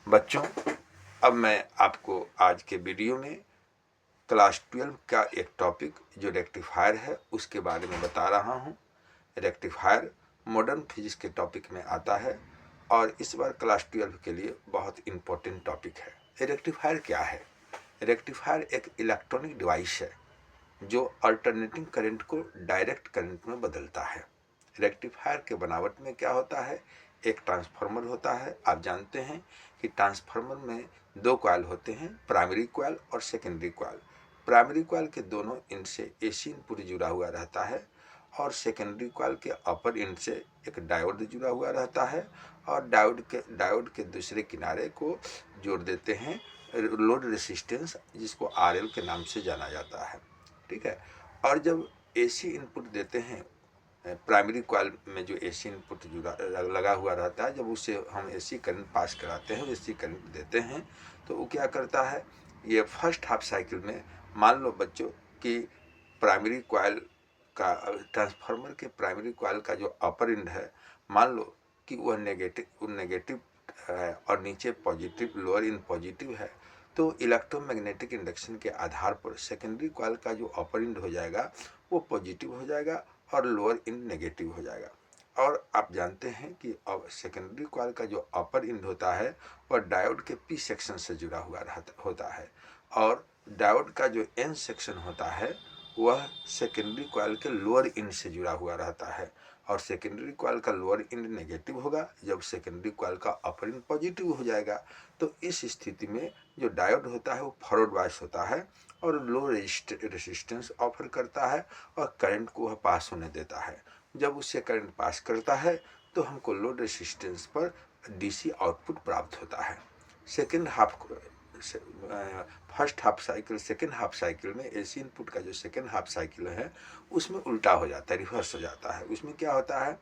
बच्चों, अब मैं आपको आज के वीडियो में क्लास 12 का एक टॉपिक जो रेक्टिफायर है उसके बारे में बता रहा हूँ। रेक्टिफायर मॉडर्न फिजिक्स के टॉपिक में आता है और इस बार क्लास 12 के लिए बहुत इम्पोर्टेंट टॉपिक है। रेक्टिफायर क्या है? रेक्टिफायर एक इलेक्ट्रॉनिक डिवाइस है जो अल्टरनेटिंग करंट को डायरेक्ट करंट में बदलता है। रेक्टिफायर के बनावट में क्या होता है? एक ट्रांसफार्मर होता है। आप जानते हैं कि ट्रांसफार्मर में दो कॉइल होते हैं, प्राइमरी कॉइल और सेकेंडरी कॉइल। प्राइमरी कॉइल के दोनों एंड से एसी इनपुट जुड़ा हुआ रहता है और सेकेंडरी कॉइल के अपर एंड से एक डायोड जुड़ा हुआ रहता है और डायोड के दूसरे किनारे को जोड़ देते हैं लोड रेसिस्टेंस, जिसको आरएल के नाम से जाना जाता है। ठीक है। और जब एसी इनपुट देते हैं, प्राइमरी कॉइल में जो एसी इनपुट जुड़ा लगा हुआ रहता है, जब उससे हम एसी करंट पास कराते हैं, एसी करंट देते हैं, तो वो क्या करता है? ये फर्स्ट हाफ साइकिल में मान लो बच्चों कि प्राइमरी कॉइल का ट्रांसफार्मर के प्राइमरी कॉइल का जो अपर एंड है, मान लो कि वह नेगेटिव है और नीचे पॉजिटिव, लोअर इन पॉजिटिव है, तो इलेक्ट्रोमैग्नेटिक इंडक्शन के आधार पर सेकेंडरी कॉइल का जो अपर एंड हो जाएगा वो पॉजिटिव हो जाएगा और लोअर एंड नेगेटिव हो जाएगा। और आप जानते हैं कि अब सेकेंडरी कॉइल का जो अपर एंड होता है वह डायोड के पी सेक्शन से जुड़ा हुआ होता है और डायोड का जो एन सेक्शन होता है वह सेकेंडरी कॉइल के लोअर एंड से जुड़ा हुआ रहता है और सेकेंडरी कॉइल का लोअर एंड नेगेटिव होगा जब सेकेंडरी कॉइल का अपर एंड पॉजिटिव हो जाएगा। तो इस स्थिति में जो डायोड होता है वो फॉरवर्ड बायस होता है और लो रेजिस्टेंस ऑफर करता है और करंट को वह पास होने देता है। जब उससे करंट पास करता है तो हमको लो रेजिस्टेंस पर डीसी आउटपुट प्राप्त होता है। First half cycle second half cycle में एसी इनपुट का जो सेकेंड हाफ साइकिल है उसमें उल्टा हो जाता है, रिवर्स हो जाता है। उसमें क्या होता है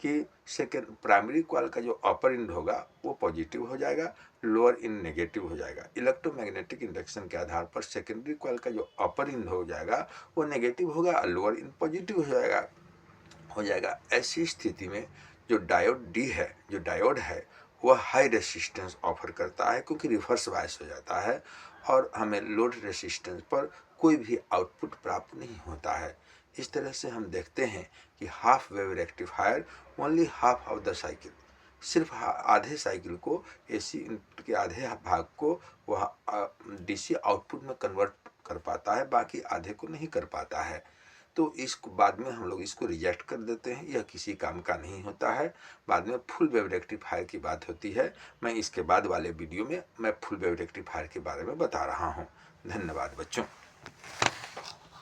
कि सेकेंड प्राइमरी कॉइल का जो अपर एंड होगा वो पॉजिटिव हो जाएगा, लोअर एंड नेगेटिव हो जाएगा। इलेक्ट्रोमैग्नेटिक इंडक्शन के आधार पर सेकेंडरी कॉइल का जो अपर एंड हो जाएगा वो नेगेटिव होगा, लोअर एंड पॉजिटिव हो जाएगा। ऐसी स्थिति में जो डायोड है वह हाई रेसिस्टेंस ऑफर करता है क्योंकि रिवर्स बायस हो जाता है और हमें लोड रेसिस्टेंस पर कोई भी आउटपुट प्राप्त नहीं होता है। इस तरह से हम देखते हैं कि half wave rectifier only half of the cycle, सिर्फ आधे साइकिल को एसी इनपुट के आधे भाग को वह डीसी आउटपुट में कन्वर्ट कर पाता है, बाकी आधे को नहीं कर पाता है। तो इसको बाद में हम लोग इसको रिजेक्ट कर देते हैं, यह किसी काम का नहीं होता है। बाद में फुल वेव रेक्टिफायर की बात होती है। मैं इसके बाद वाले वीडियो में मैं फुल वेव रेक्टिफायर के बारे में बता रहा हूँ। धन्यवाद बच्चों।